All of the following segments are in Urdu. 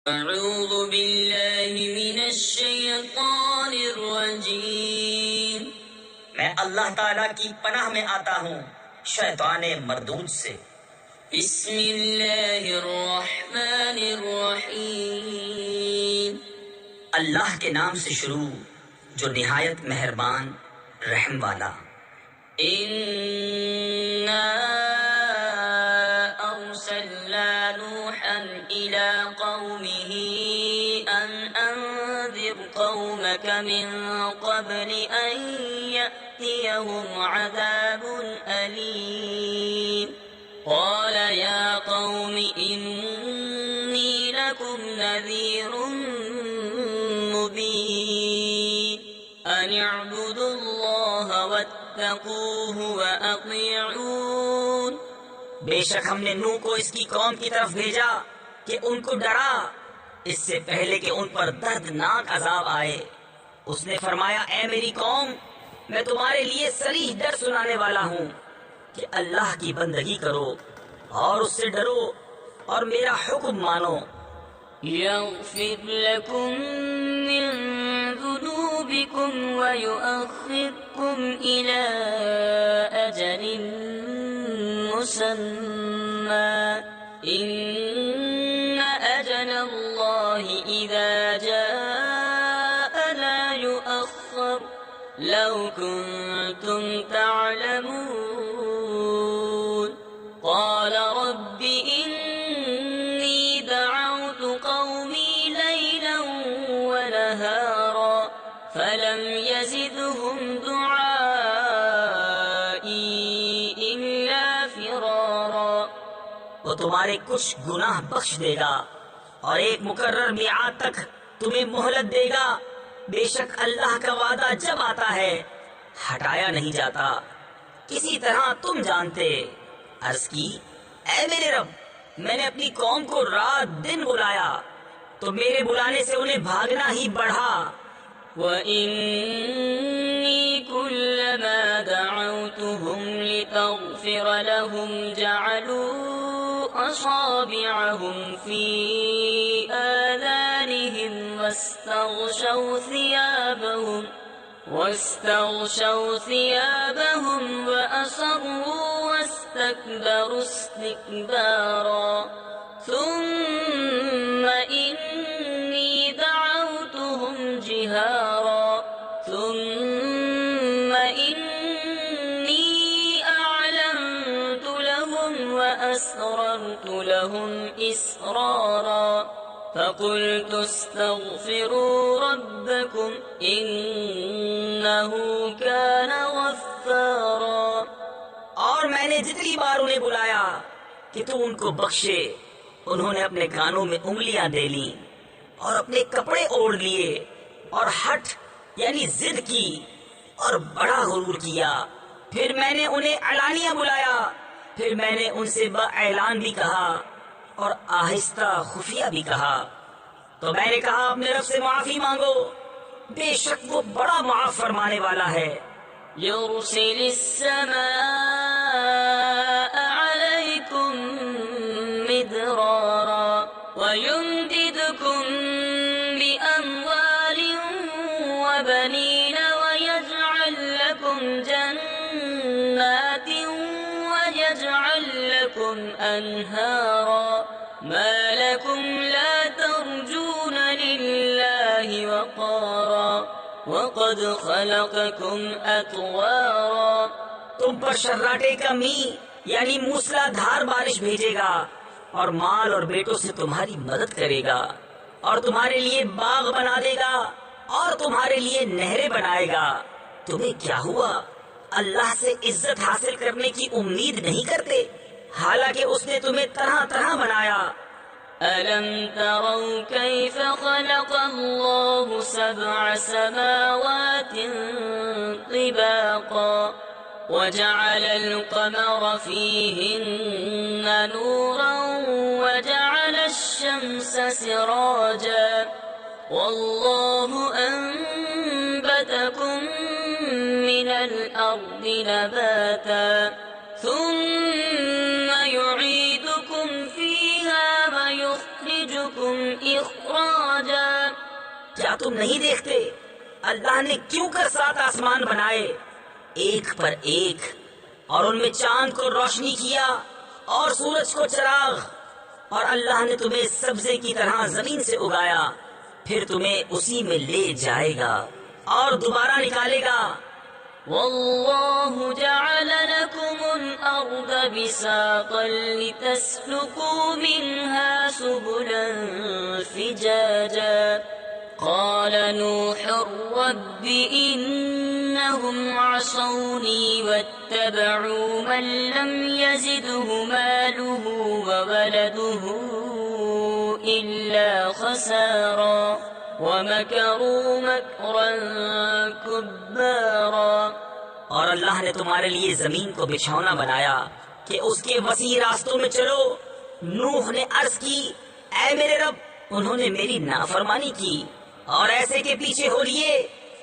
أعوذ بالله من الشيطان الرجيم میں اللہ تعالیٰ کی پناہ میں آتا ہوں شیطان مردود سے۔ بسم اللہ الرحمن الرحیم اللہ کے نام سے شروع جو نہایت مہربان رحم والا۔ إنا أرسلنا نوحا إلى قومه أن أنذر قومك من قبل أن يأتيهم عذاب أليم قال يا قوم إني لكم نذير مبين أن اعبدوا الله واتقوه وأطيعون۔ بے شک ہم نے نوح کو اس کی قوم کی طرف بھیجا کہ ان کو ڈرا اس سے پہلے کہ ان پر دردناک عذاب آئے۔ اس نے فرمایا اے میری قوم، میں تمہارے لیے صریح ڈر سنانے والا ہوں کہ اللہ کی بندگی کرو اور اس سے ڈرو اور میرا حکم مانو۔ يغفر لكم من ذنوبكم ويؤخركم إلى أجل مسمى إن أجل الله إذا جاء لا يؤخر لو كنتم تعلمون قال رب إني دعوت قومي ليلا ونهارا فلم يزدهم دعائي إلا فرارا۔ وہ تمہارے کچھ گناہ بخش دے گا اور ایک مقرر میعاد تک تمہیں مہلت دے گا۔ بے شک اللہ کا وعدہ جب آتا ہے ہٹایا نہیں جاتا، کسی طرح تم جانتے۔ عرض کی اے میرے رب، میں نے اپنی قوم کو رات دن بلایا تو میرے بلانے سے انہیں بھاگنا ہی بڑھا۔ وإني كلما دعوتهم لتغفر لهم جعلوا أصابعهم في آذانهم واستغشوا ثيابهم وأصروا واستكبروا استكبارا ثم إني دعوتهم جهارا ثم إني أعلنت لهم وأسررت لهم إسرارا فقلت استغفروا ربكم إنه كان غفارا۔ اور میں نے جتنی بار انہیں بلایا کہ تو ان کو بخشے، انہوں نے اپنے کانوں میں انگلیاں دے لیں اور اپنے کپڑے اوڑھ لیے اور ہٹ یعنی ضد کی اور بڑا غرور کیا۔ پھر میں نے انہیں علانیہ بلایا، پھر میں نے ان سے باعلان بھی کہا اور آہستہ خفیہ بھی کہا۔ تو میں نے کہا اپنے رب سے معافی مانگو، بے شک وہ بڑا معاف فرمانے والا ہے۔ يرسل السماء عليكم مدرارا ويمددكم بأموال وبنين ويجعل لكم جنات ويجعل لكم أنهارا ما لكم لا ترجون لله وقارا وقد خلقكم أطوارا۔ تم پر شراٹے کا می یعنی موسلا دھار بارش بھیجے گا اور مال اور بیٹوں سے تمہاری مدد کرے گا اور تمہارے لیے باغ بنا دے گا اور تمہارے لیے نہریں بنائے گا۔ تمہیں کیا ہوا؟ اللہ سے عزت حاصل کرنے کی امید نہیں کرتے حالانکہ اس نے تمہیں طرح طرح بنایا۔ ألم تروا كيف خلق الله 7 سماوات طباقا وجعل القمر فيهن نورا وجعل الشمس سراجا والله أنبتكم من الأرض نباتا ثم يعيدكم فيها ويخرجكم لكم إخراجا کیا تم نہیں دیکھتے اللہ نے کیوں کر 7 آسمان بنائے ایک پر ایک، اور ان میں چاند کو روشنی کیا اور سورج کو چراغ، اور اللہ نے تمہیں سبزے کی طرح زمین سے اگایا، پھر تمہیں اسی میں لے جائے گا اور دوبارہ نکالے گا۔ والله جعل لكم الأرض بساطا لتسلكوا منها سبلا فجاجا قال نوح رب إنهم عصوني واتبعوا من لم يزده ماله وولده إلا خسارا وَمَكَرُوا مَكْرًا كُبَّارًا۔ اور اللہ نے تمہارے لیے زمین کو بچھونا بنایا کہ اس کے وسیع راستوں میں چلو۔ نوح نے عرض کی اے میرے رب، انہوں نے میری نافرمانی کی اور ایسے کے پیچھے ہو لیے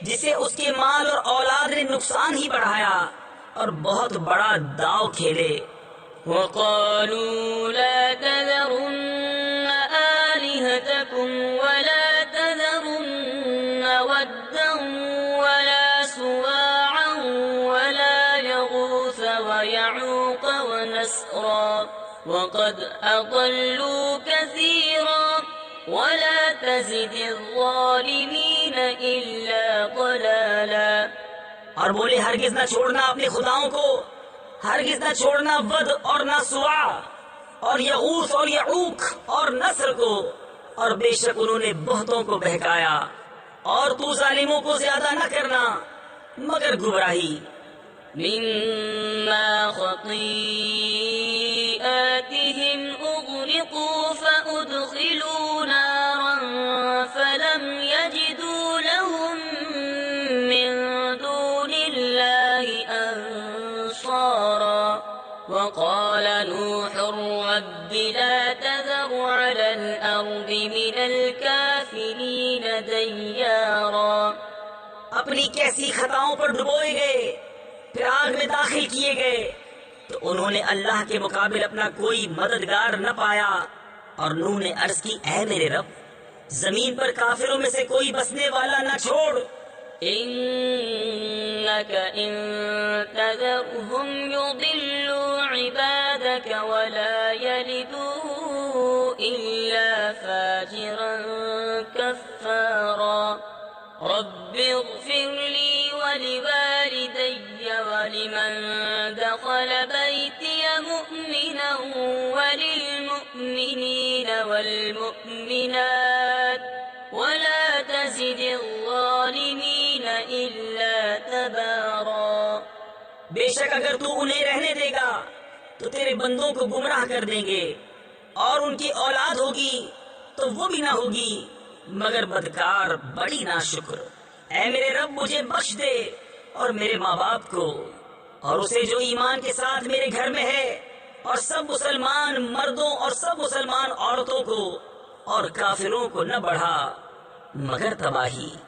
جسے اس کے مال اور اولاد نے نقصان ہی بڑھایا اور بہت بڑا داؤ کھیلے۔ وَقَالُوا لَا تَذَرُنَّ آلِهَتَكُمْ وَلَا وَدًّا وَلَا سُوَاعًا وَلَا يَغُوثَ وَيَعُوقَ وَنَسْرًا وَقَدْ أَضَلُّوا كَثِيرًا وَلَا تَزِدِ الظَّالِمِينَ إِلَّا ضَلَالًا۔ اور بولے ہرگز نہ چھوڑنا اپنے خداؤں کو، ہرگز نہ چھوڑنا ود اور نہ سوا اور یغوث اور یعوق اور نصر کو، اور بے شک انہوں نے بہتوں کو بہکایا، اور تو ظالموں کو زیادہ نہ کرنا مگر گمراہی۔ مما خطيئاتهم أغرقوا فأدخلوا نارا فلم يجدوا لهم من دون الله أنصارا وقال نوح رب لا تذر على الأرض من الكافرين ديارا۔ اپنی کیسی خطاؤں پر ڈبوئے گئے، پھر آگ میں داخل کیے گئے، تو انہوں نے اللہ کے مقابل اپنا کوئی مددگار نہ پایا۔ اور نوح نے عرض کی اے میرے رب، زمین پر کافروں میں سے کوئی بسنے والا نہ چھوڑ۔ إنك إن تذرهم يضلوا عبادك ولا يلدوا إلا فاجرا كفارا رب اغفر لي ولوالدي ولمن دخل بيتي مؤمنا وللمؤمنين والمؤمنات ولا تزد الظالمين إلا تبارا۔ بے شک اگر تو انہیں رہنے دے گا تو تیرے بندوں کو گمراہ کر دیں گے، اور ان کی اولاد ہوگی تو وہ بھی نہ ہوگی مگر بدکار بڑی ناشکر۔ اے میرے رب مجھے بخش دے اور میرے ماں باپ کو اور اسے جو ایمان کے ساتھ میرے گھر میں ہے، اور سب مسلمان مردوں اور سب مسلمان عورتوں کو، اور کافروں کو نہ بڑھا مگر تباہی۔